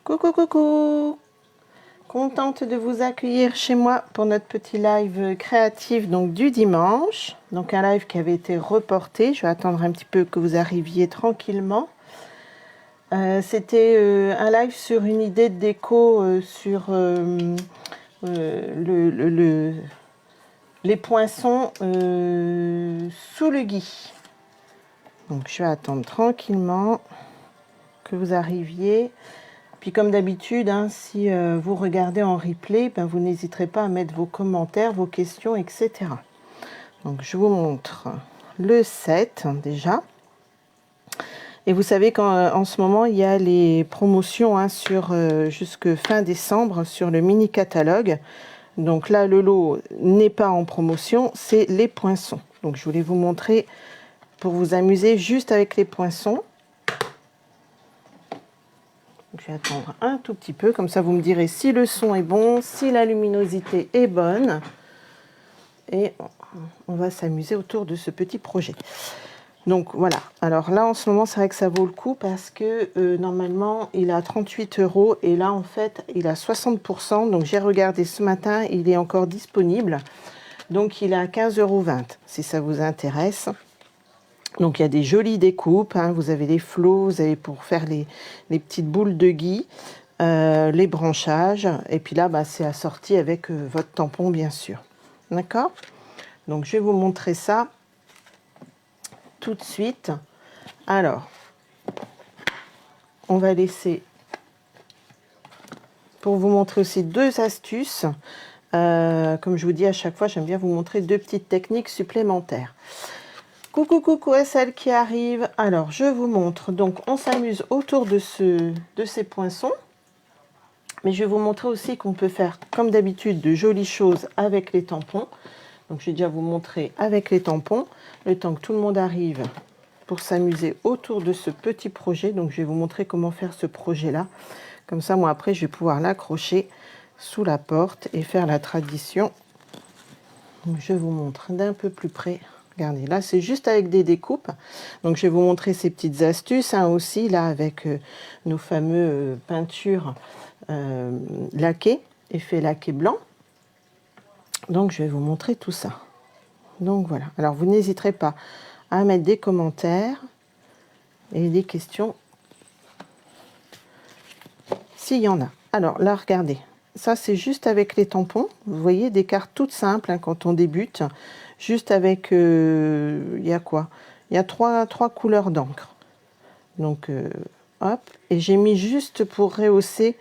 Coucou, coucou! Contente de vous accueillir chez moi pour notre petit live créatif donc du dimanche. Donc un live qui avait été reporté. Je vais attendre un petit peu que vous arriviez tranquillement. C'était un live sur une idée de déco sur les poinçons sous le gui. Donc je vais attendre tranquillement que vous arriviez. Puis comme d'habitude, hein, si vous regardez en replay, ben, vous n'hésiterez pas à mettre vos commentaires, vos questions, etc. Donc je vous montre le set déjà. Et vous savez qu'en ce moment, il y a les promotions hein, sur jusque fin décembre sur le mini catalogue. Donc là, le lot n'est pas en promotion, c'est les poinçons. Donc je voulais vous montrer pour vous amuser juste avec les poinçons. Je vais attendre un tout petit peu, comme ça vous me direz si le son est bon, si la luminosité est bonne. Et on va s'amuser autour de ce petit projet. Donc voilà, alors là en ce moment c'est vrai que ça vaut le coup parce que normalement il est à 38 € et là en fait il est à 60%. Donc j'ai regardé ce matin, il est encore disponible. Donc il est à 15,20 € si ça vous intéresse. Donc il y a des jolies découpes, hein. Vous avez les flots, vous avez pour faire les petites boules de gui, les branchages, et puis là bah, c'est assorti avec votre tampon bien sûr. D'accord? Donc je vais vous montrer ça tout de suite. Alors, on va laisser, pour vous montrer aussi deux astuces, comme je vous dis à chaque fois, j'aime bien vous montrer deux petites techniques supplémentaires. Coucou, coucou à celles qui arrivent. Alors, je vous montre. Donc, on s'amuse autour de ces poinçons. Mais je vais vous montrer aussi qu'on peut faire, comme d'habitude, de jolies choses avec les tampons. Donc, je vais déjà vous montrer avec les tampons. Le temps que tout le monde arrive pour s'amuser autour de ce petit projet. Donc, je vais vous montrer comment faire ce projet-là. Comme ça, moi, après, je vais pouvoir l'accrocher sous la porte et faire la tradition. Donc, je vous montre d'un peu plus près. Regardez, là, c'est juste avec des découpes. Donc, je vais vous montrer ces petites astuces hein, aussi, là, avec nos fameux peintures laquées, effet laqué blanc. Donc, je vais vous montrer tout ça. Donc, voilà. Alors, vous n'hésiterez pas à mettre des commentaires et des questions s'il y en a. Alors, là, regardez. Ça, c'est juste avec les tampons. Vous voyez, des cartes toutes simples hein, quand on débute. Juste avec, il y a quoi? Il y a trois couleurs d'encre. Donc, hop. Et j'ai mis juste pour rehausser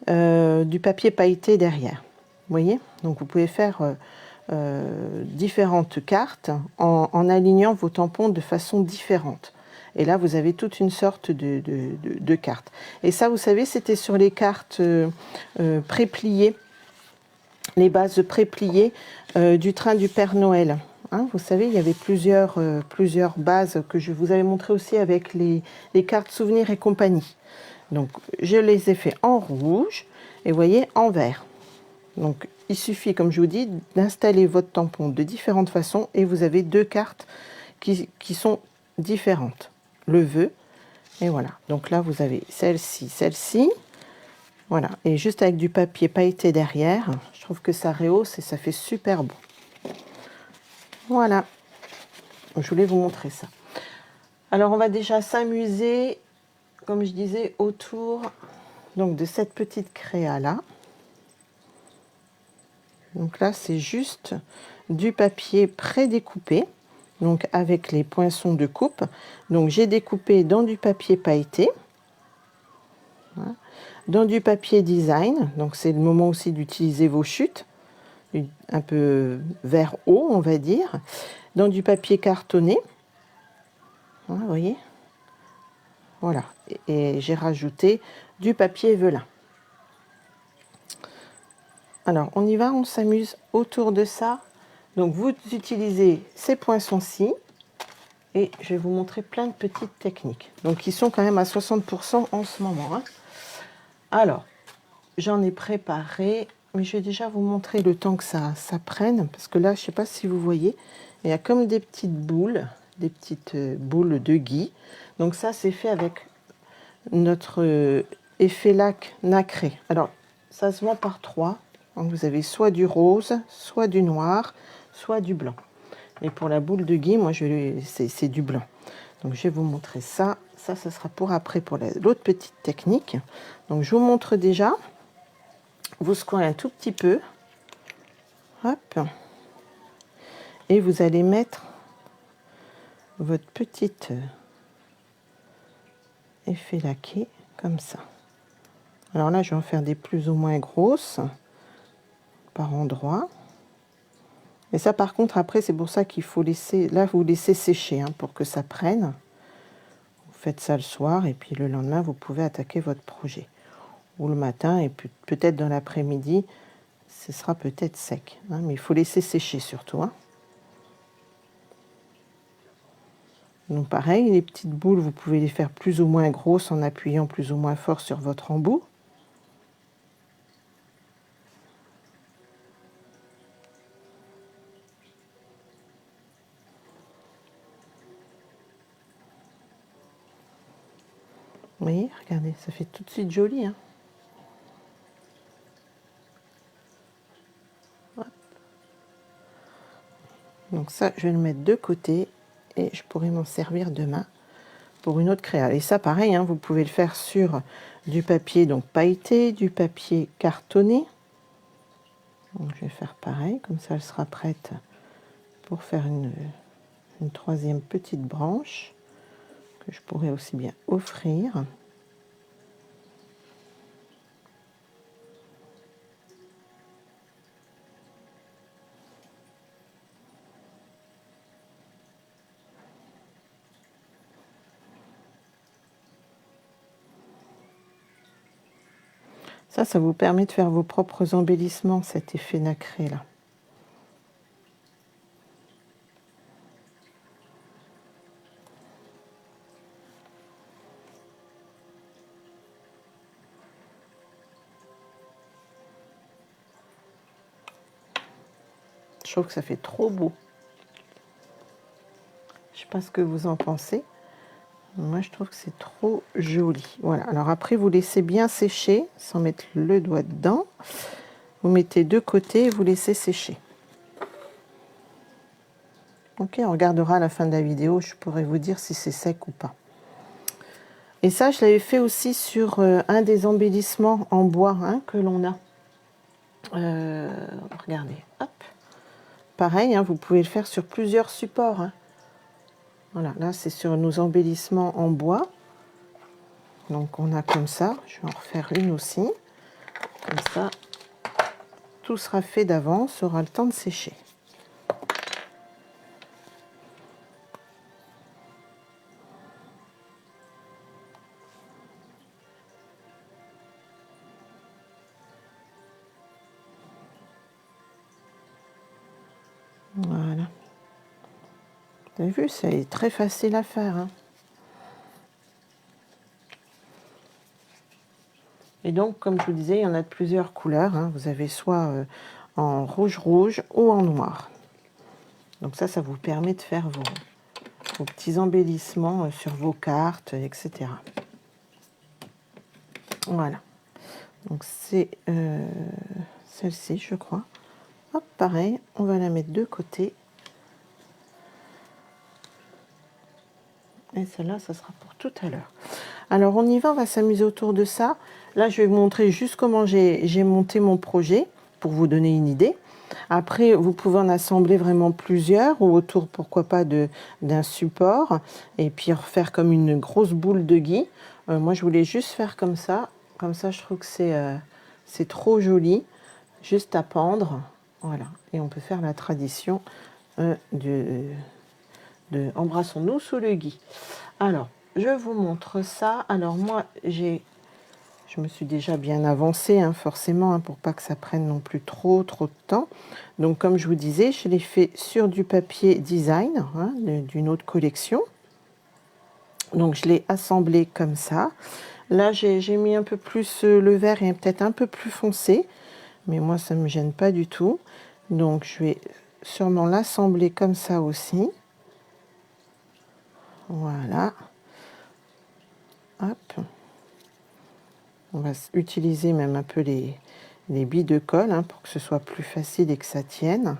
du papier pailleté derrière. Vous voyez? Donc, vous pouvez faire différentes cartes en alignant vos tampons de façon différente. Et là, vous avez toute une sorte de cartes. Et ça, vous savez, c'était sur les cartes pré-pliées, les bases pré-pliées du train du Père Noël. Hein, vous savez, il y avait plusieurs bases que je vous avais montré aussi avec les cartes souvenirs et compagnie. Donc, je les ai fait en rouge et vous voyez, en vert. Donc, il suffit, comme je vous dis, d'installer votre tampon de différentes façons et vous avez deux cartes qui sont différentes. Le vœu, et voilà. Donc là, vous avez celle-ci. Voilà, et juste avec du papier pailleté derrière, je trouve que ça rehausse et ça fait super beau. Voilà, je voulais vous montrer ça. Alors, on va déjà s'amuser, comme je disais, autour donc, de cette petite créa-là. Donc là, c'est juste du papier prédécoupé, donc avec les poinçons de coupe. Donc, j'ai découpé dans du papier pailleté. Voilà. Dans du papier design, donc c'est le moment aussi d'utiliser vos chutes, un peu vers haut on va dire, dans du papier cartonné, voilà, vous voyez, voilà, et j'ai rajouté du papier velin. Alors on y va, on s'amuse autour de ça. Donc vous utilisez ces poinçons-ci et je vais vous montrer plein de petites techniques. Donc ils sont quand même à 60% en ce moment. Hein. Alors, j'en ai préparé, mais je vais déjà vous montrer le temps que ça prenne, parce que là, je ne sais pas si vous voyez, il y a comme des petites boules de gui. Donc ça, c'est fait avec notre effet lac nacré. Alors, ça se vend par 3. Donc, vous avez soit du rose, soit du noir, soit du blanc. Et pour la boule de Guy, moi, c'est du blanc. Donc, je vais vous montrer ça. Ça sera pour après, pour l'autre petite technique. Donc, je vous montre déjà. Vous secouez un tout petit peu. Hop. Et vous allez mettre votre petite effet laqué comme ça. Alors là, je vais en faire des plus ou moins grosses par endroits. Et ça, par contre, après, c'est pour ça qu'il faut laisser... Là, vous laissez sécher hein, pour que ça prenne. Vous faites ça le soir et puis le lendemain, vous pouvez attaquer votre projet. Ou le matin et puis peut-être dans l'après-midi, ce sera peut-être sec. Hein, mais il faut laisser sécher surtout. Hein. Donc pareil, les petites boules, vous pouvez les faire plus ou moins grosses en appuyant plus ou moins fort sur votre embout. Vous voyez, regardez, ça fait tout de suite joli. Hein. Donc ça, je vais le mettre de côté et je pourrai m'en servir demain pour une autre créa. Et ça, pareil, hein, vous pouvez le faire sur du papier donc pailleté, du papier cartonné. Donc, je vais faire pareil, comme ça, elle sera prête pour faire une troisième petite branche que je pourrais aussi bien offrir. Ça vous permet de faire vos propres embellissements, cet effet nacré là. Je trouve que ça fait trop beau. Je sais pas ce que vous en pensez. Moi, je trouve que c'est trop joli. Voilà. Alors après, vous laissez bien sécher sans mettre le doigt dedans. Vous mettez de côté et vous laissez sécher. Ok, on regardera à la fin de la vidéo. Je pourrai vous dire si c'est sec ou pas. Et ça, je l'avais fait aussi sur un des embellissements en bois hein, que l'on a. Regardez, hop. Pareil, hein, vous pouvez le faire sur plusieurs supports. Hein. Voilà, là, c'est sur nos embellissements en bois. Donc, on a comme ça. Je vais en refaire une aussi. Comme ça, tout sera fait d'avance, aura le temps de sécher. Voilà. Vous avez vu, c'est très facile à faire. Hein. Et donc, comme je vous disais, il y en a de plusieurs couleurs. Hein. Vous avez soit en rouge ou en noir. Donc ça vous permet de faire vos petits embellissements sur vos cartes, etc. Voilà. Donc c'est celle-ci, je crois. Hop, pareil, on va la mettre de côté. Et celle-là, ça sera pour tout à l'heure. Alors, on y va, on va s'amuser autour de ça. Là, je vais vous montrer juste comment j'ai monté mon projet pour vous donner une idée. Après, vous pouvez en assembler vraiment plusieurs ou autour, pourquoi pas, d'un support. Et puis, refaire comme une grosse boule de gui. Moi, je voulais juste faire comme ça. Comme ça, je trouve que c'est trop joli. Juste à pendre. Voilà. Et on peut faire la tradition de Embrassons-nous sous le gui. Alors, je vous montre ça. Alors, moi, je me suis déjà bien avancée, hein, forcément, hein, pour pas que ça prenne non plus trop de temps. Donc, comme je vous disais, je l'ai fait sur du papier design, hein, d'une autre collection. Donc, je l'ai assemblé comme ça. Là, j'ai mis un peu plus le vert et peut-être un peu plus foncé. Mais moi, ça ne me gêne pas du tout. Donc, je vais sûrement l'assembler comme ça aussi. Voilà. Hop. On va utiliser même un peu les billes de colle hein, pour que ce soit plus facile et que ça tienne.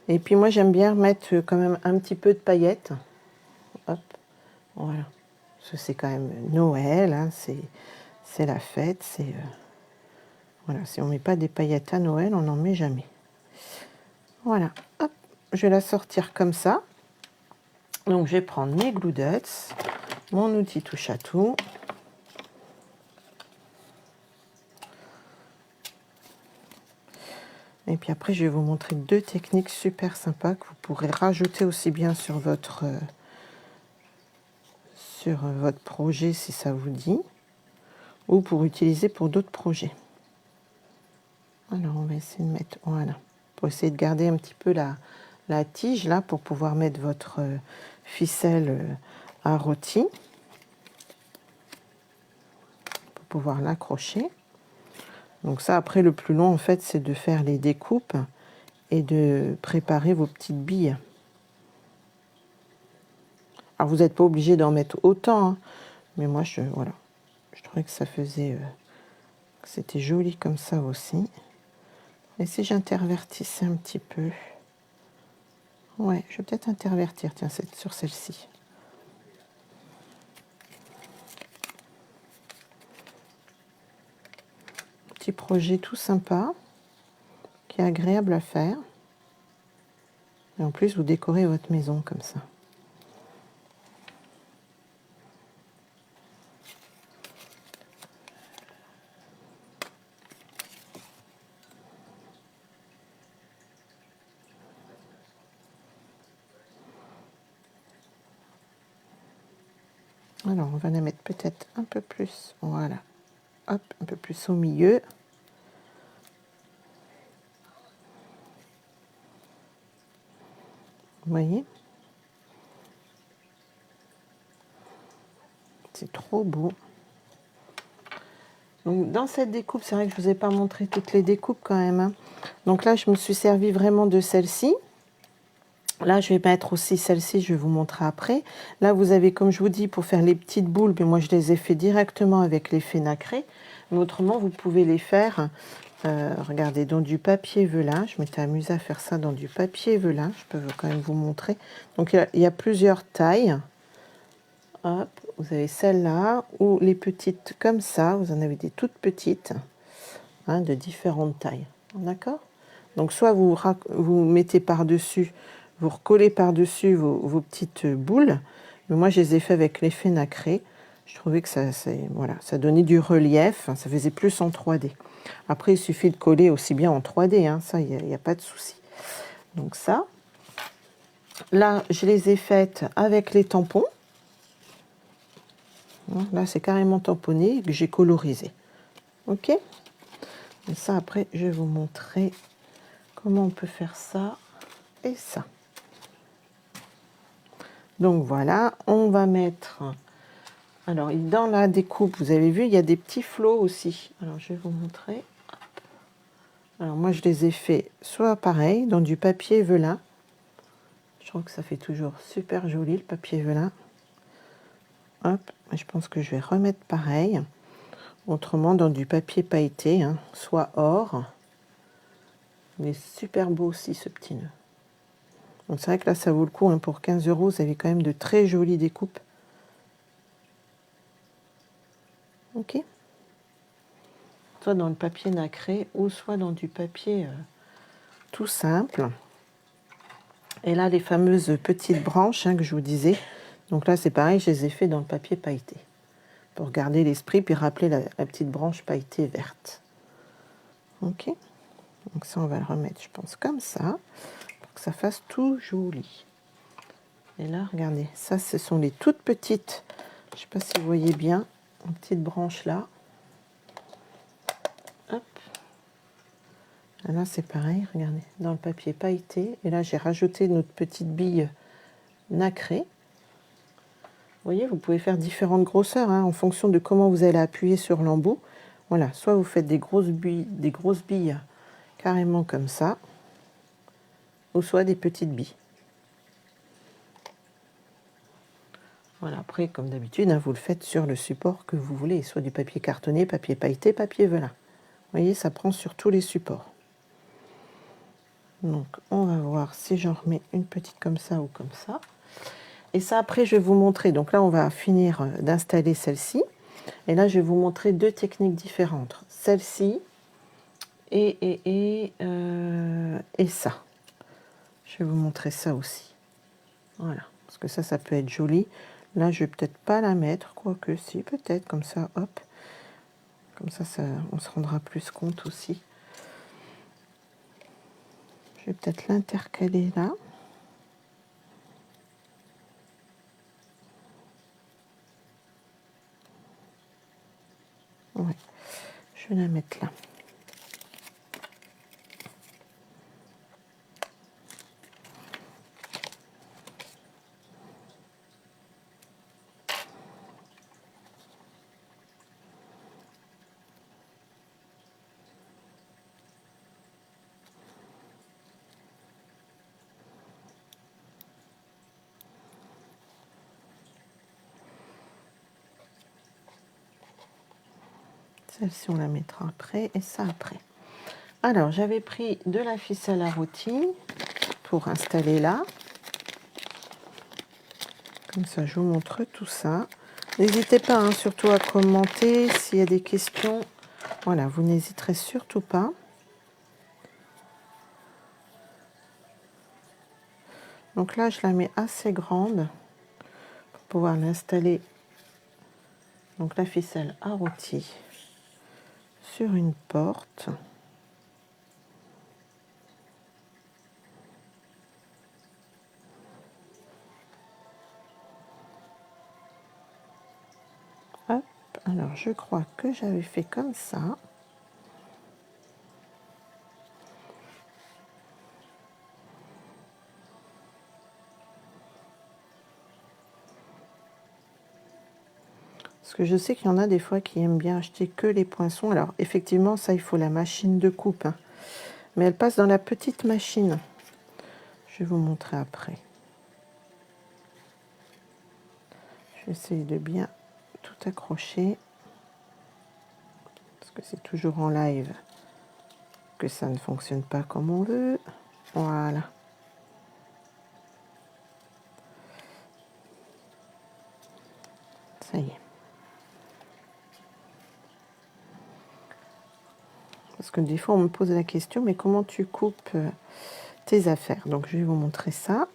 Et puis moi j'aime bien mettre quand même un petit peu de paillettes. Hop, voilà. Parce que c'est quand même Noël, hein, c'est la fête. Voilà, si on ne met pas des paillettes à Noël, on n'en met jamais. Voilà, hop, je vais la sortir comme ça. Donc je vais prendre mes Glue Dots, mon outil touche à tout. Et puis après, je vais vous montrer deux techniques super sympas que vous pourrez rajouter aussi bien sur votre projet si ça vous dit, ou pour utiliser pour d'autres projets. Alors, on va essayer de mettre, voilà, pour essayer de garder un petit peu la tige là, pour pouvoir mettre votre ficelle à rôti, pour pouvoir l'accrocher. Donc ça, après, le plus long, en fait, c'est de faire les découpes et de préparer vos petites billes. Alors, vous n'êtes pas obligé d'en mettre autant, hein, mais moi, voilà, je trouvais que ça faisait... que c'était joli comme ça aussi. Et si j'intervertissais un petit peu... Ouais, je vais peut-être intervertir, tiens, sur celle-ci. Petit projet tout sympa, qui est agréable à faire. Et en plus, vous décorez votre maison comme ça. Alors, on va la mettre peut-être un peu plus, voilà. Hop, un peu plus au milieu. Vous voyez? C'est trop beau. Donc, dans cette découpe, c'est vrai que je ne vous ai pas montré toutes les découpes quand même, hein. Donc là, je me suis servi vraiment de celle-ci. Là, je vais mettre aussi celle-ci, je vais vous montrer après. Là, vous avez, comme je vous dis, pour faire les petites boules, mais moi, je les ai fait directement avec l'effet nacré. Mais autrement, vous pouvez les faire, regardez, dans du papier velin. Je m'étais amusée à faire ça dans du papier velin. Je peux quand même vous montrer. Donc, il y a plusieurs tailles. Hop, vous avez celle-là, ou les petites comme ça. Vous en avez des toutes petites, hein, de différentes tailles. D'accord? Donc, soit vous mettez par-dessus... Vous recollez par-dessus vos petites boules. Mais moi, je les ai fait avec l'effet nacré. Je trouvais que voilà, ça donnait du relief. Ça faisait plus en 3D. Après, il suffit de coller aussi bien en 3D. Hein, ça, il n'y a pas de souci. Donc ça. Là, je les ai faites avec les tampons. Là, c'est carrément tamponné que j'ai colorisé. OK? Et ça, après, je vais vous montrer comment on peut faire ça et ça. Donc voilà, on va mettre... Alors, dans la découpe, vous avez vu, il y a des petits flots aussi. Alors, je vais vous montrer. Alors, moi, je les ai fait soit pareil, dans du papier velin. Je trouve que ça fait toujours super joli, le papier velin. Hop, je pense que je vais remettre pareil. Autrement, dans du papier pailleté, hein, soit or. Il est super beau aussi, ce petit nœud. Donc, c'est vrai que là, ça vaut le coup. Hein, pour 15 €, vous avez quand même de très jolies découpes. OK? Soit dans le papier nacré ou soit dans du papier tout simple. Et là, les fameuses petites branches, hein, que je vous disais. Donc là, c'est pareil, je les ai fait dans le papier pailleté. Pour garder l'esprit, puis rappeler la petite branche pailletée verte. OK? Donc ça, on va le remettre, je pense, comme ça. Pour que ça fasse tout joli. Et là, regardez, ça, ce sont les toutes petites. Je ne sais pas si vous voyez bien. Une petite branche là. Hop. Et là, c'est pareil, regardez, dans le papier pailleté. Et là, j'ai rajouté notre petite bille nacrée. Vous voyez, vous pouvez faire différentes grosseurs, hein, en fonction de comment vous allez appuyer sur l'embout. Voilà, soit vous faites des grosses billes carrément comme ça, ou soit des petites billes. Voilà, après, comme d'habitude, hein, vous le faites sur le support que vous voulez, soit du papier cartonné, papier pailleté, papier velin. Vous voyez, ça prend sur tous les supports. Donc, on va voir si j'en remets une petite comme ça ou comme ça. Et ça, après, je vais vous montrer. Donc là, on va finir d'installer celle-ci. Et là, je vais vous montrer deux techniques différentes. Celle-ci et ça. Je vais vous montrer ça aussi. Voilà, parce que ça peut être joli. Là, je vais peut-être pas la mettre, quoique si, peut-être, comme ça, hop. Comme ça, on se rendra plus compte aussi. Je vais peut-être l'intercaler là. Ouais, je vais la mettre là. Celle-ci, on la mettra après et ça après. Alors, j'avais pris de la ficelle à rôti pour installer là. Comme ça, je vous montre tout ça. N'hésitez pas, hein, surtout à commenter s'il y a des questions. Voilà, vous n'hésiterez surtout pas. Donc là, je la mets assez grande pour pouvoir l'installer. Donc la ficelle à rôti sur une porte. Hop, alors je crois que j'avais fait comme ça. Parce que je sais qu'il y en a des fois qui aiment bien acheter que les poinçons. Alors effectivement, ça, il faut la machine de coupe, hein. Mais elle passe dans la petite machine. Je vais vous montrer après. Je vais essayer de bien tout accrocher. Parce que c'est toujours en live que ça ne fonctionne pas comme on veut. Voilà. Ça y est. Parce que des fois, on me pose la question, mais comment tu coupes tes affaires? Donc, je vais vous montrer ça.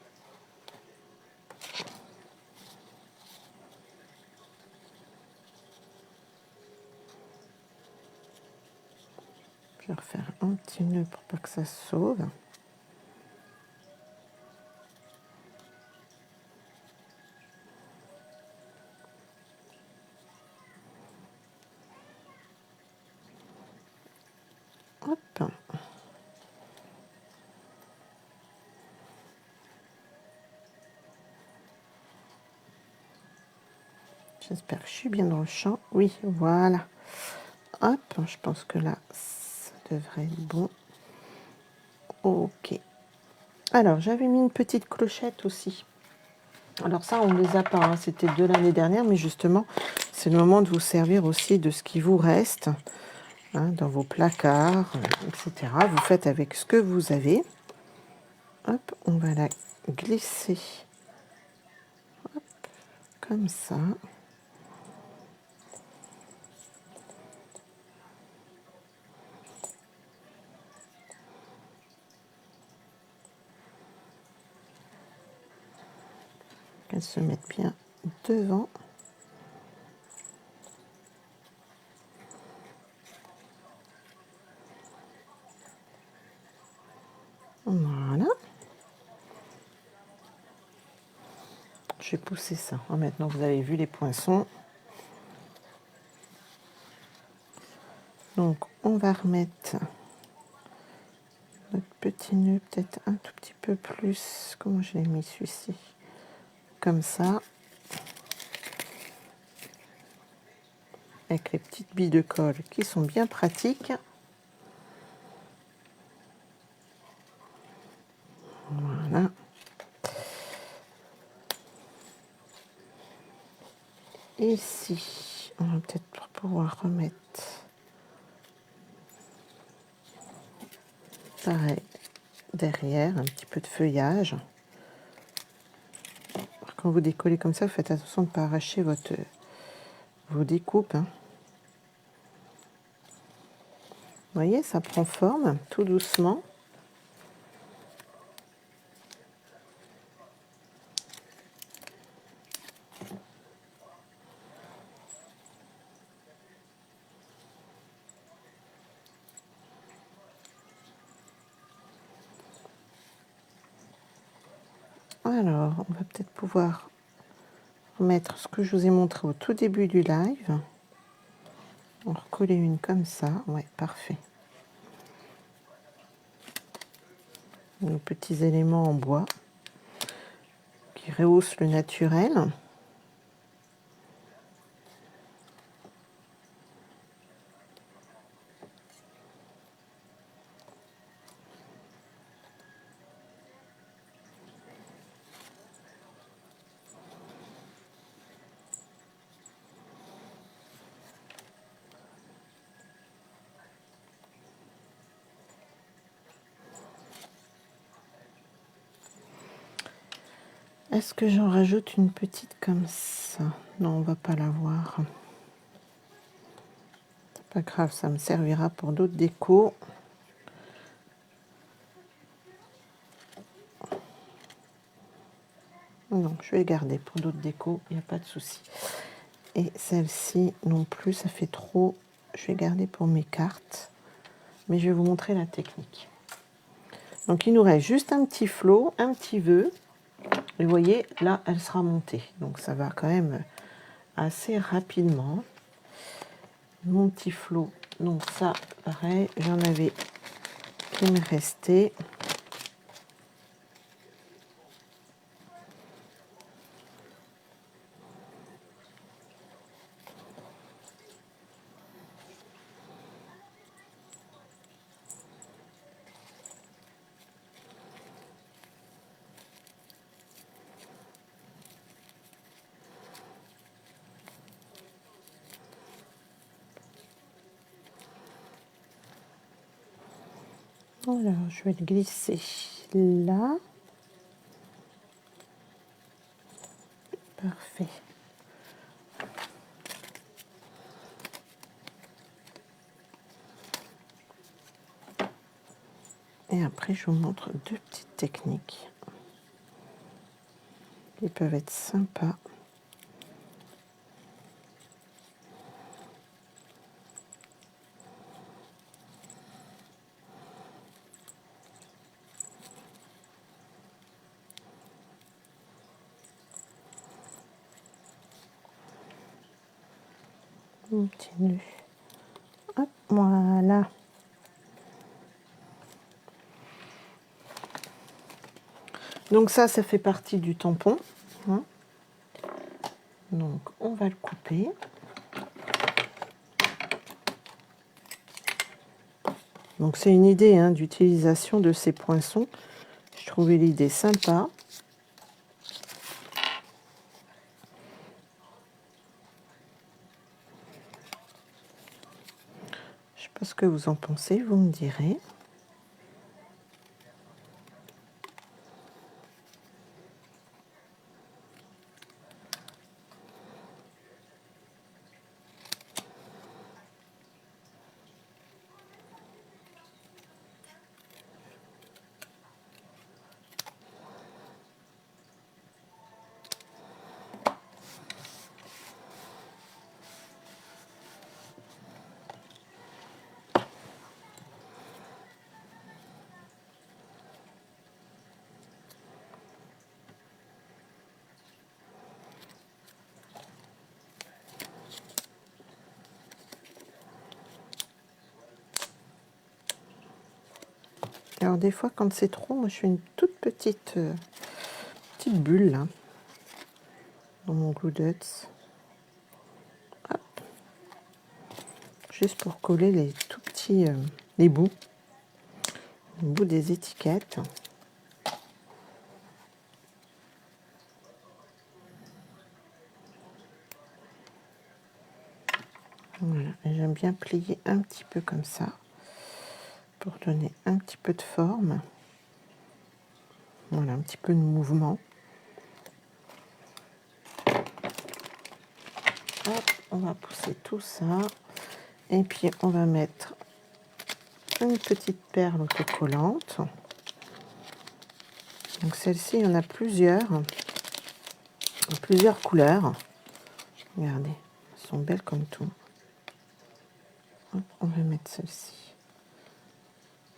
Je vais refaire un petit nœud pour pas que ça se sauve. Hop. J'espère que je suis bien dans le champ. Oui, voilà. Hop, je pense que là, ça devrait être bon. Ok. Alors, j'avais mis une petite clochette aussi. Alors ça, on ne les a pas, hein. C'était de l'année dernière, mais justement, c'est le moment de vous servir aussi de ce qui vous reste, hein, dans vos placards, etc. Vous faites avec ce que vous avez. Hop, on va la glisser. Hop, comme ça. Qu'elle se mette bien devant. Voilà. Je vais pousser ça. Maintenant, vous avez vu les poinçons. Donc, on va remettre notre petit nœud, peut-être un tout petit peu plus. Comment je l'ai mis celui-ci? Comme ça. Avec les petites billes de colle qui sont bien pratiques. Voilà. ici, on va peut-être pouvoir remettre pareil derrière un petit peu de feuillage. Quand vous décollez comme ça, faites attention de ne pas arracher vos découpes, hein. Vous voyez, ça prend forme tout doucement. Alors, on va peut-être pouvoir remettre ce que je vous ai montré au tout début du live. On recoller une comme ça, ouais, parfait. Nos petits éléments en bois qui rehaussent le naturel. Est-ce que j'en rajoute une petite comme ça? Non, on va pas la voir. C'est pas grave, ça me servira pour d'autres décos. Non, je vais garder pour d'autres décos, il n'y a pas de souci. Et celle-ci non plus, ça fait trop. Je vais garder pour mes cartes, mais je vais vous montrer la technique. Donc il nous reste juste un petit flot, un petit vœu. Et vous voyez, là, elle sera montée. Donc ça va quand même assez rapidement. Mon petit flot, donc ça, pareil, j'en avais qui me restait. Alors, je vais le glisser là. Parfait. Et après, je vous montre deux petites techniques qui peuvent être sympas. Un petit nœud. Hop, voilà. Donc ça fait partie du tampon, hein. Donc on va le couper. Donc c'est une idée, hein, d'utilisation de ces poinçons. Je trouvais l'idée sympa. Je sais pas ce que vous en pensez, vous me direz. Alors des fois, quand c'est trop, moi je fais une toute petite bulle là, dans mon glue dots. Hop. Juste pour coller les tout petits les bouts des étiquettes. Voilà, j'aime bien plier un petit peu comme ça pour donner un petit peu de forme. Voilà, un petit peu de mouvement. Hop, on va pousser tout ça. Et puis, on va mettre une petite perle autocollante. Donc, celle-ci, il y en a plusieurs couleurs. Regardez, elles sont belles comme tout. Hop, on va mettre celle-ci.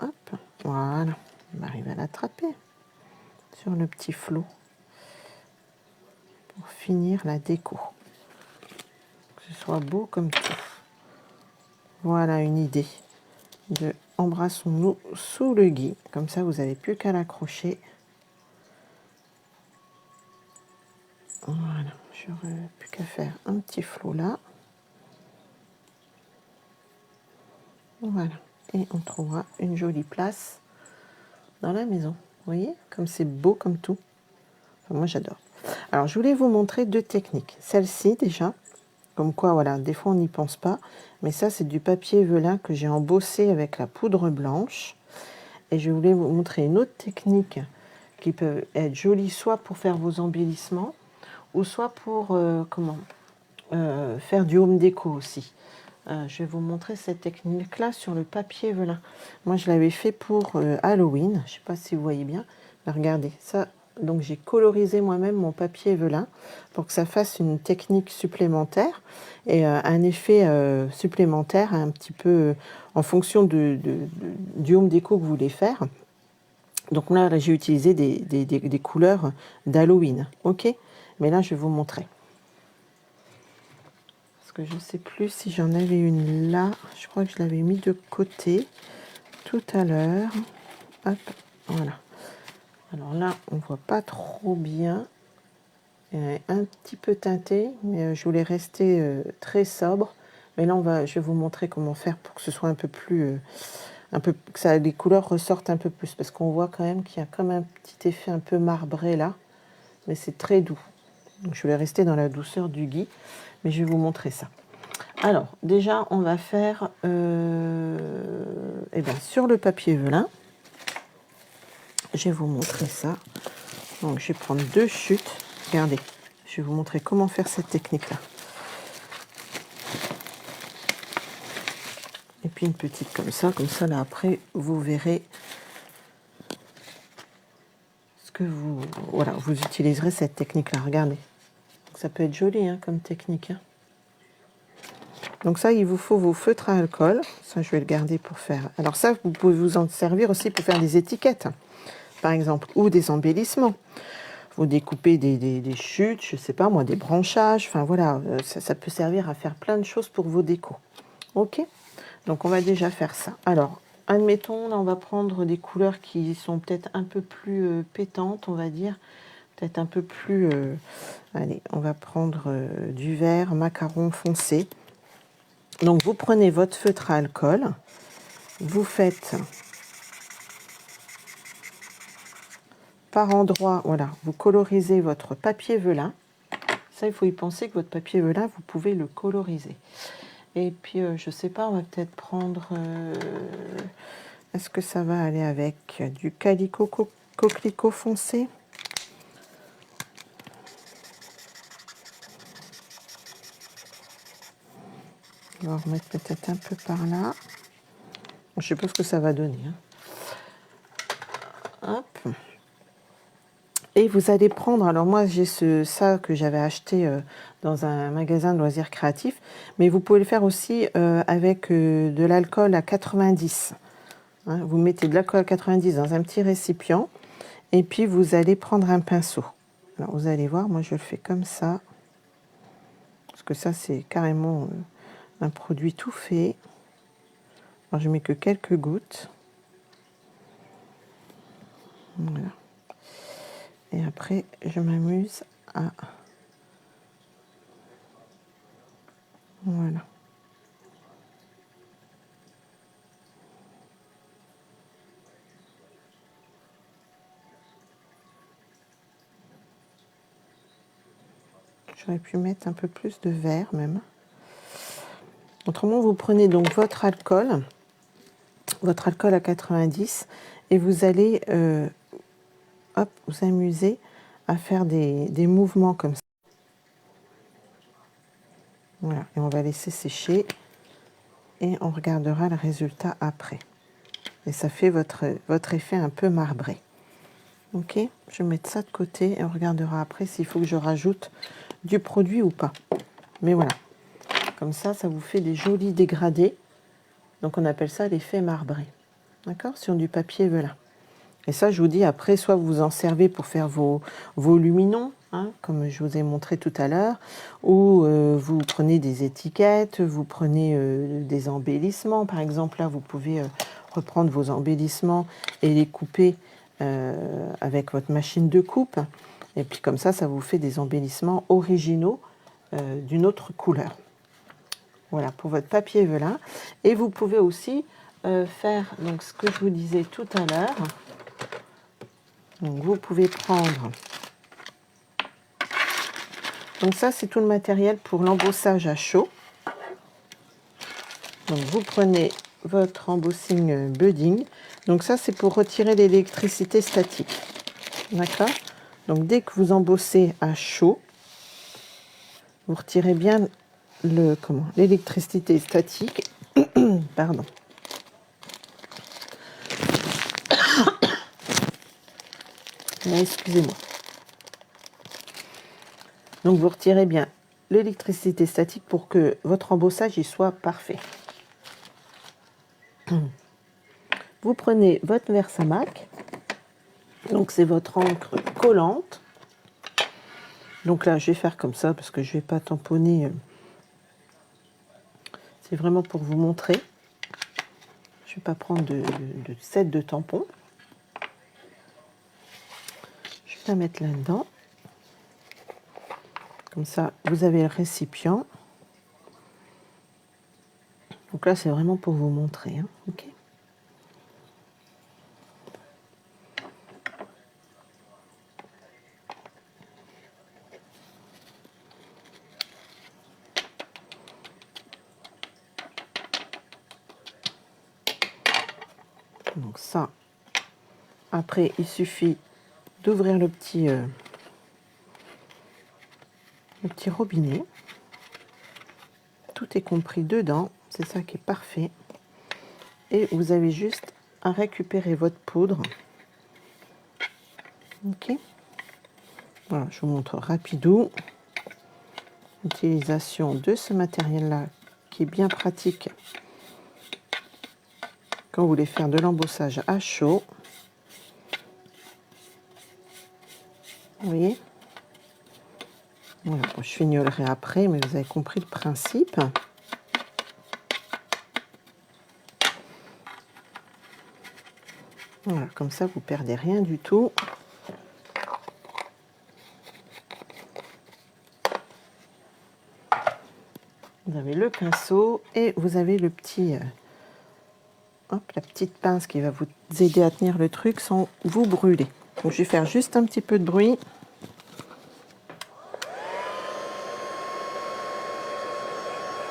Hop, voilà. On va arriver à l'attraper sur le petit flot pour finir la déco. Que ce soit beau comme tout. Voilà une idée de embrassons-nous sous le gui. Comme ça, vous n'avez plus qu'à l'accrocher. Voilà, j'aurais plus qu'à faire un petit flot là. Voilà, et on trouvera une jolie place dans la maison. Vous voyez, comme c'est beau comme tout. Enfin, moi, j'adore. Alors, je voulais vous montrer deux techniques. Celle-ci, déjà, comme quoi, voilà, des fois, on n'y pense pas. Mais ça, c'est du papier velin que j'ai embossé avec la poudre blanche. Et je voulais vous montrer une autre technique qui peut être jolie, soit pour faire vos embellissements, ou soit pour faire du home déco aussi. Je vais vous montrer cette technique-là sur le papier velin. Moi, je l'avais fait pour Halloween. Je ne sais pas si vous voyez bien. Là, regardez, ça. Donc, j'ai colorisé moi-même mon papier velin pour que ça fasse une technique supplémentaire et un effet supplémentaire un petit peu en fonction du home déco que vous voulez faire. Donc là, j'ai utilisé des couleurs d'Halloween. Ok, mais là, je vais vous montrer. Parce que je ne sais plus si j'en avais une là. Je crois que je l'avais mis de côté tout à l'heure. Hop, voilà. Alors là, on ne voit pas trop bien. Elle est un petit peu teintée, mais je voulais rester très sobre. Mais là, je vais vous montrer comment faire pour que ce soit un peu plus... que ça, les couleurs ressortent un peu plus. Parce qu'on voit quand même qu'il y a comme un petit effet un peu marbré là. Mais c'est très doux. Donc je voulais rester dans la douceur du gui. Mais je vais vous montrer ça. Alors, déjà, on va faire sur le papier velin. Je vais vous montrer ça. Donc, je vais prendre deux chutes. Regardez, je vais vous montrer comment faire cette technique-là. Et puis une petite comme ça là, après, vous verrez ce que vous... Voilà, vous utiliserez cette technique-là. Regardez. Ça peut être joli comme technique. Donc ça, il vous faut vos feutres à alcool. Ça, je vais le garder pour faire. Alors ça, vous pouvez vous en servir aussi pour faire des étiquettes, par exemple, ou des embellissements. Vous découpez des chutes, je ne sais pas moi, des branchages. Enfin voilà, ça peut servir à faire plein de choses pour vos décos. Ok, donc on va déjà faire ça. Alors, admettons, là, on va prendre des couleurs qui sont peut-être un peu plus pétantes, on va dire. Peut-être un peu plus... allez, on va prendre du vert, macaron foncé. Donc, vous prenez votre feutre à alcool. Vous faites par endroits, voilà, vous colorisez votre papier velin. Ça, il faut y penser que votre papier velin, vous pouvez le coloriser. Et puis, je ne sais pas, on va peut-être prendre... est-ce que ça va aller avec du calico coquelicot foncé? On va remettre peut-être un peu par là. Je ne sais pas ce que ça va donner. Hop. Et vous allez prendre, alors moi j'ai ça que j'avais acheté dans un magasin de loisirs créatifs, mais vous pouvez le faire aussi avec de l'alcool à 90. Vous mettez de l'alcool à 90 dans un petit récipient, et puis vous allez prendre un pinceau. Alors vous allez voir, moi je le fais comme ça, parce que ça c'est carrément un produit tout fait. Alors je mets que quelques gouttes. Voilà. Et après, je m'amuse à... Voilà. J'aurais pu mettre un peu plus de vert même. Autrement, vous prenez donc votre alcool à 90 et vous allez hop, vous amuser à faire des mouvements comme ça. Voilà, et on va laisser sécher et on regardera le résultat après. Et ça fait votre effet un peu marbré. Ok, je vais mettre ça de côté et on regardera après s'il faut que je rajoute du produit ou pas. Mais voilà, comme ça vous fait des jolis dégradés. Donc on appelle ça l'effet marbré. D'accord, sur du papier velin. Et ça, je vous dis, après, soit vous en servez pour faire vos luminons, hein, comme je vous ai montré tout à l'heure, ou vous prenez des étiquettes, vous prenez des embellissements. Par exemple, là, vous pouvez reprendre vos embellissements et les couper avec votre machine de coupe. Et puis comme ça vous fait des embellissements originaux d'une autre couleur. Voilà, pour votre papier velin. Et vous pouvez aussi faire donc, ce que je vous disais tout à l'heure. Donc vous pouvez prendre, donc ça c'est tout le matériel pour l'embossage à chaud. Donc vous prenez votre embossing budding, donc ça c'est pour retirer l'électricité statique, d'accord. Donc dès que vous embossez à chaud, vous retirez bien l'électricité statique, pardon. Excusez-moi. Donc vous retirez bien l'électricité statique pour que votre embossage y soit parfait. Vous prenez votre Versamac, donc c'est votre encre collante. Donc là je vais faire comme ça parce que je ne vais pas tamponner. C'est vraiment pour vous montrer. Je ne vais pas prendre de set de tampons. Je vais la mettre là-dedans. Comme ça, vous avez le récipient. Donc là, c'est vraiment pour vous montrer. Hein. Okay. Donc ça, après, il suffit d'ouvrir le petit robinet. Tout est compris dedans, c'est ça qui est parfait. Et vous avez juste à récupérer votre poudre. Ok. Voilà, je vous montre rapidou. L'utilisation de ce matériel-là qui est bien pratique quand vous voulez faire de l'embossage à chaud. Vous voyez? Voilà, bon, je fignolerai après, mais vous avez compris le principe. Voilà, comme ça, vous ne perdez rien du tout. Vous avez le pinceau et vous avez le petit, la petite pince qui va vous aider à tenir le truc sans vous brûler. Donc, je vais faire juste un petit peu de bruit.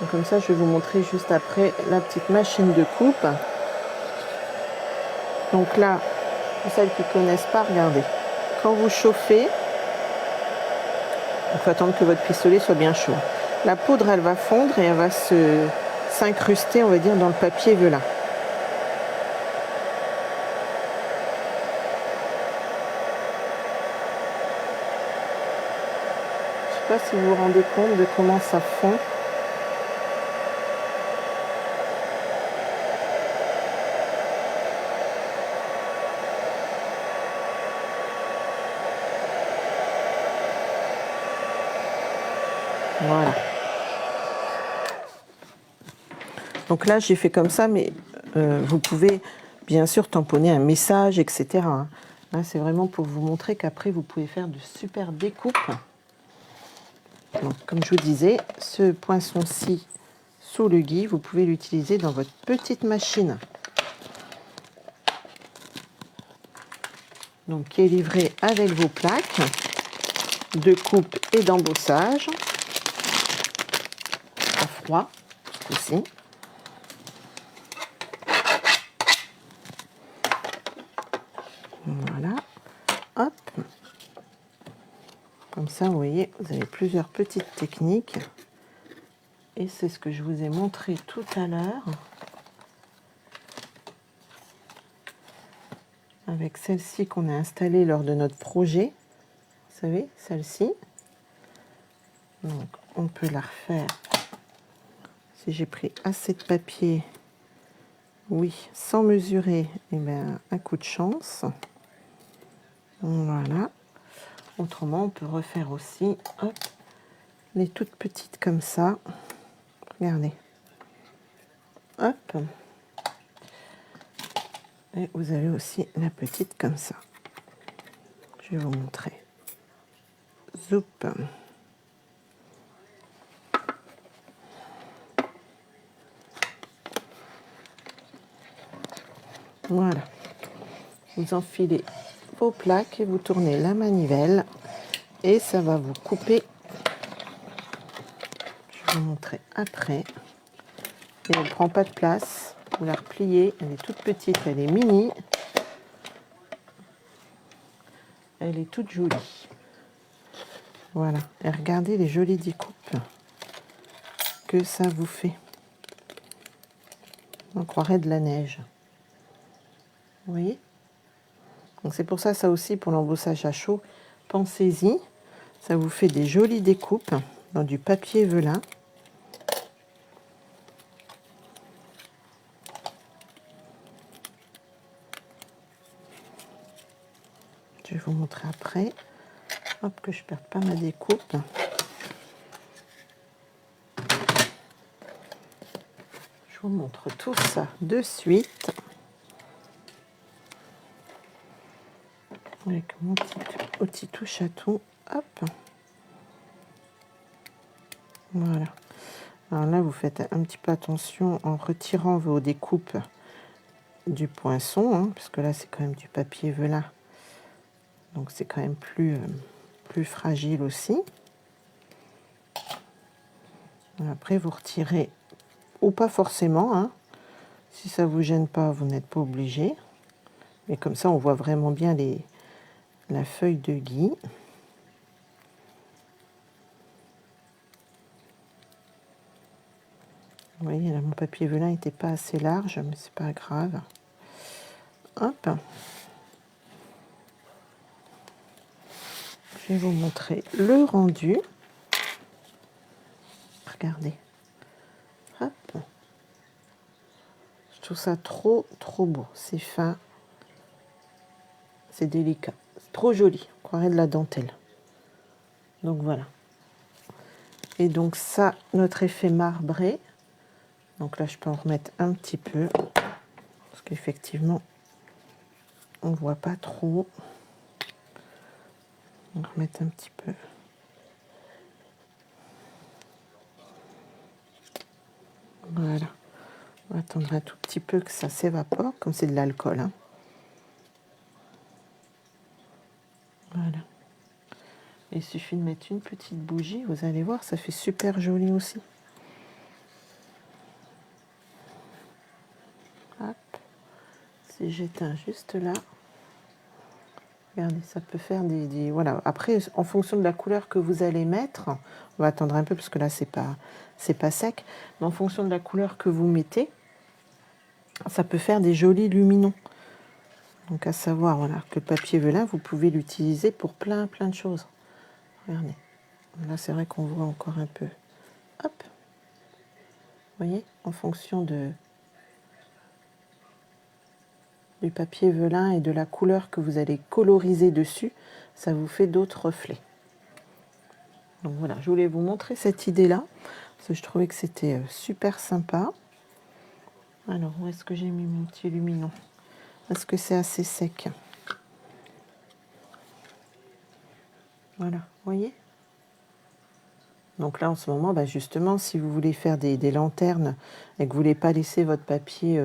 Donc, comme ça, je vais vous montrer juste après la petite machine de coupe. Donc là, pour celles qui ne connaissent pas, regardez. Quand vous chauffez, il faut attendre que votre pistolet soit bien chaud. La poudre, elle va fondre et elle va s'incruster, on va dire, dans le papier velin. Je ne sais pas si vous vous rendez compte de comment ça fond. Voilà. Donc là, j'ai fait comme ça, mais vous pouvez bien sûr tamponner un message, etc. Hein. Là, c'est vraiment pour vous montrer qu'après, vous pouvez faire de super découpes. Donc, comme je vous disais, ce poinçon-ci sous le gui, vous pouvez l'utiliser dans votre petite machine. Donc, qui est livrée avec vos plaques de coupe et d'embossage à froid. coup-ci. Voilà. Hop. Comme ça, vous voyez, vous avez plusieurs petites techniques. Et c'est ce que je vous ai montré tout à l'heure. Avec celle-ci qu'on a installée lors de notre projet. Vous savez, celle-ci. Donc, on peut la refaire. Si j'ai pris assez de papier, oui, sans mesurer, eh bien, un coup de chance. Voilà. Autrement, on peut refaire aussi, hop, les toutes petites comme ça. Regardez. Hop. Et vous avez aussi la petite comme ça. Je vais vous montrer. Zoup. Voilà. Vous enfilez vos plaques et vous tournez la manivelle et ça va vous couper. Je vais vous montrer après. Et elle ne prend pas de place. Vous la repliez. Elle est toute petite, elle est mini. Elle est toute jolie. Voilà. Et regardez les jolies découpes que ça vous fait. On croirait de la neige. Vous voyez? Donc c'est pour ça, ça aussi, pour l'embossage à chaud, pensez-y. Ça vous fait des jolies découpes dans du papier velin. Je vais vous montrer après. Hop, que je ne perde pas ma découpe. Je vous montre tout ça de suite. Avec mon petit outil touche à tout. Hop. Voilà. Alors là, vous faites un petit peu attention en retirant vos découpes du poinçon, hein, parce que là, c'est quand même du papier velin. Donc, c'est quand même plus fragile aussi. Après, vous retirez, ou pas forcément. Hein. Si ça ne vous gêne pas, vous n'êtes pas obligé. Mais comme ça, on voit vraiment bien la feuille de gui. Vous voyez, là, mon papier velin n'était pas assez large, mais c'est pas grave. Hop. Je vais vous montrer le rendu. Regardez. Hop. Je trouve ça trop beau. C'est fin. C'est délicat. C'est trop joli. On croirait de la dentelle. Donc voilà. Et donc ça, notre effet marbré. Donc là, je peux en remettre un petit peu. Parce qu'effectivement, on ne voit pas trop. On va remettre un petit peu. Voilà. On va attendre un tout petit peu que ça s'évapore, comme c'est de l'alcool. Hein. Voilà. Il suffit de mettre une petite bougie. Vous allez voir, ça fait super joli aussi. Hop. Si j'éteins juste là. Regardez, ça peut faire des... Voilà. Après, en fonction de la couleur que vous allez mettre, on va attendre un peu parce que là, c'est pas sec. Mais en fonction de la couleur que vous mettez, ça peut faire des jolis luminons. Donc, à savoir, voilà, que le papier velin, vous pouvez l'utiliser pour plein de choses. Regardez. Là, c'est vrai qu'on voit encore un peu. Hop. Vous voyez, en fonction du papier velin et de la couleur que vous allez coloriser dessus, ça vous fait d'autres reflets. Donc voilà, je voulais vous montrer cette idée-là, parce que je trouvais que c'était super sympa. Alors, où est-ce que j'ai mis mon petit luminon? Est-ce que c'est assez sec? Voilà, vous voyez? Donc là, en ce moment, bah justement, si vous voulez faire des lanternes et que vous ne voulez pas laisser votre papier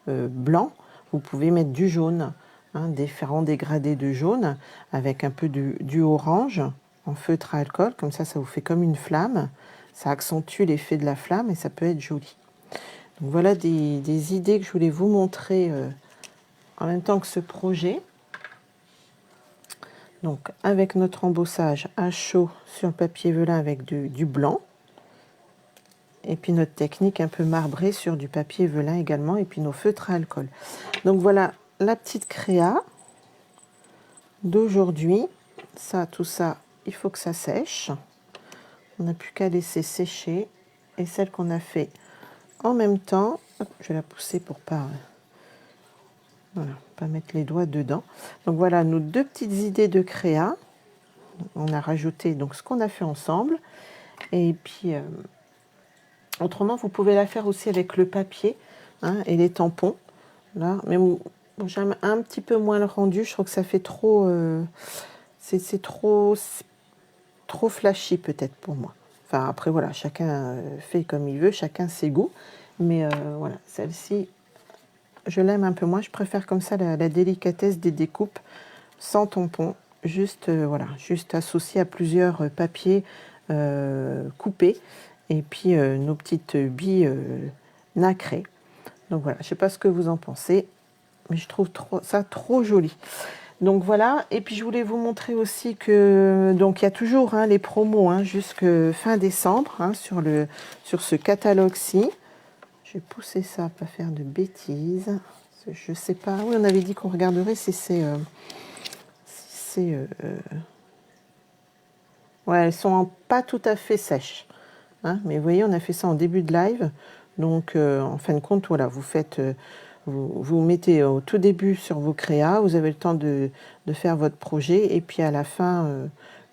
blanc, vous pouvez mettre du jaune, hein, différents dégradés de jaune, avec un peu du orange en feutre à alcool. Comme ça vous fait comme une flamme. Ça accentue l'effet de la flamme et ça peut être joli. Donc, voilà des idées que je voulais vous montrer en même temps que ce projet. Donc avec notre embossage à chaud sur le papier velin avec du blanc. Et puis notre technique un peu marbrée sur du papier velin également. Et puis nos feutres à alcool. Donc voilà la petite créa d'aujourd'hui. Ça, tout ça, il faut que ça sèche. On n'a plus qu'à laisser sécher. Et celle qu'on a fait en même temps, hop, je vais la pousser pour pas... Voilà, pas mettre les doigts dedans. Donc voilà nos deux petites idées de créa. On a rajouté donc ce qu'on a fait ensemble. Et puis, autrement, vous pouvez la faire aussi avec le papier hein, et les tampons. Là. Mais bon, j'aime un petit peu moins le rendu. Je trouve que ça fait trop... c'est trop flashy peut-être pour moi. Enfin, après, voilà, chacun fait comme il veut, chacun ses goûts. Mais voilà, celle-ci... Je l'aime un peu moins, je préfère comme ça la délicatesse des découpes sans tampon, juste voilà, juste associé à plusieurs papiers coupés et puis nos petites billes nacrées. Donc voilà, je ne sais pas ce que vous en pensez, mais je trouve ça trop joli. Donc voilà, et puis je voulais vous montrer aussi que donc il y a toujours hein, les promos hein, jusqu'à fin décembre hein, sur ce catalogue-ci. Je vais pousser ça, pas faire de bêtises. Je sais pas. Oui, on avait dit qu'on regarderait si c'est... ouais, elles sont pas tout à fait sèches. Hein, mais vous voyez, on a fait ça en début de live. Donc, en fin de compte, voilà, vous faites... vous mettez au tout début sur vos créas. Vous avez le temps de faire votre projet. Et puis, à la fin,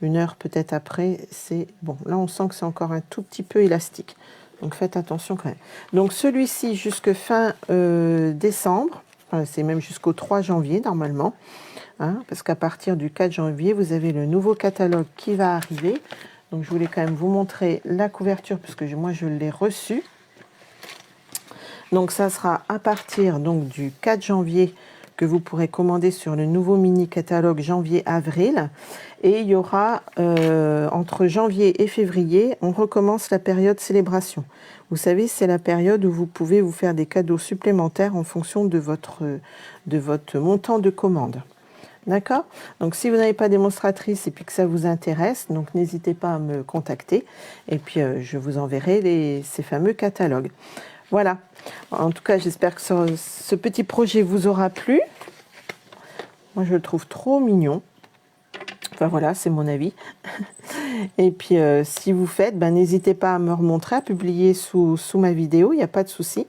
une heure peut-être après, c'est... Bon, là, on sent que c'est encore un tout petit peu élastique. Donc faites attention quand même. Donc celui-ci jusque fin décembre, enfin, c'est même jusqu'au 3 janvier normalement, hein, parce qu'à partir du 4 janvier, vous avez le nouveau catalogue qui va arriver. Donc je voulais quand même vous montrer la couverture, parce que moi je l'ai reçu. Donc ça sera à partir donc, du 4 janvier que vous pourrez commander sur le nouveau mini-catalogue janvier-avril. Et il y aura, entre janvier et février, on recommence la période célébration. Vous savez, c'est la période où vous pouvez vous faire des cadeaux supplémentaires en fonction de votre montant de commande. D'accord? Donc, si vous n'avez pas démonstratrice et puis que ça vous intéresse, donc n'hésitez pas à me contacter. Et puis, je vous enverrai ces fameux catalogues. Voilà. En tout cas, j'espère que ce petit projet vous aura plu. Moi, je le trouve trop mignon. Enfin, voilà, c'est mon avis. Et puis, si vous faites, n'hésitez pas à me remontrer, à publier sous ma vidéo. Il n'y a pas de souci.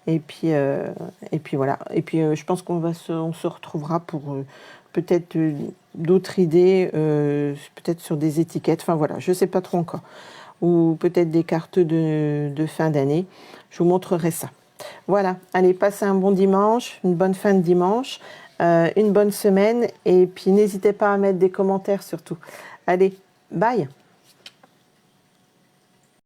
Et puis voilà. Et puis, je pense on se retrouvera pour peut-être d'autres idées, peut-être sur des étiquettes. Enfin, voilà, je ne sais pas trop encore. Ou peut-être des cartes de fin d'année. Je vous montrerai ça. Voilà, allez, passez un bon dimanche, une bonne fin de dimanche, une bonne semaine. Et puis, n'hésitez pas à mettre des commentaires surtout. Allez, bye!